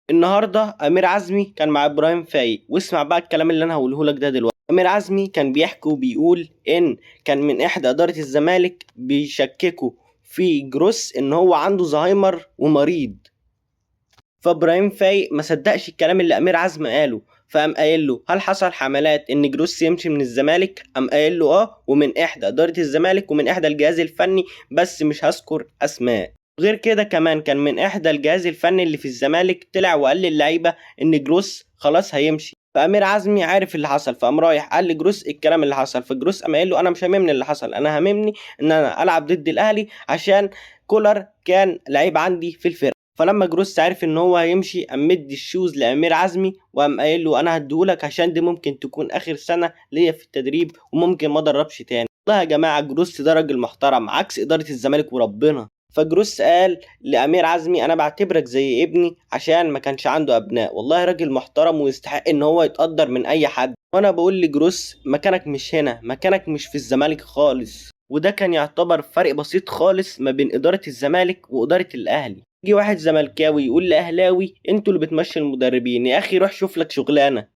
النهارده امير عزمي كان مع ابراهيم فايق، واسمع بقى الكلام اللي انا هقوله لك ده دلوقتي. امير عزمي كان بيحكي وبيقول ان كان من احدى اداره الزمالك بيشككوا في جروس ان هو عنده زهايمر ومريض. فابراهيم فايق ما صدقش الكلام اللي امير عزمي قاله، فقام قايل له هل حصل حملات ان جروس يمشي من الزمالك؟ قام قايل له ومن احدى اداره الزمالك ومن احدى الجهاز الفني، بس مش هذكر اسماء. غير كده كمان كان من احدى الجهاز الفني اللي في الزمالك طلع وقال للعيبه ان جروس خلاص هيمشي. فامير عزمي عارف اللي حصل، فقام رايح قال لجروس الكلام اللي حصل. فجروس قام قايل له انا مش هاممني اللي حصل، انا هاممني ان انا العب ضد الاهلي عشان كولر كان لعيب عندي في الفرقه. فلما جروس عرف ان هو هيمشي قام مدي الشوز لامير عزمي وقام قايل له انا هديهولك عشان دي ممكن تكون اخر سنه ليا في التدريب وممكن ما ادربش تاني. والله يا جماعه جروس ده راجل محترم عكس اداره الزمالك وربنا. فجروس قال لامير عزمي انا بعتبرك زي ابني عشان ما كانش عنده ابناء، والله راجل محترم ويستحق ان هو يتقدر من اي حد. وانا بقول لجروس مكانك مش هنا، مكانك مش في الزمالك خالص. وده كان يعتبر فرق بسيط خالص ما بين اداره الزمالك واداره الاهلي. يجي واحد زملكاوي يقول لاهلاوي انتوا اللي بتمشي المدربين، يا اخي روح شوف لك شغلانه.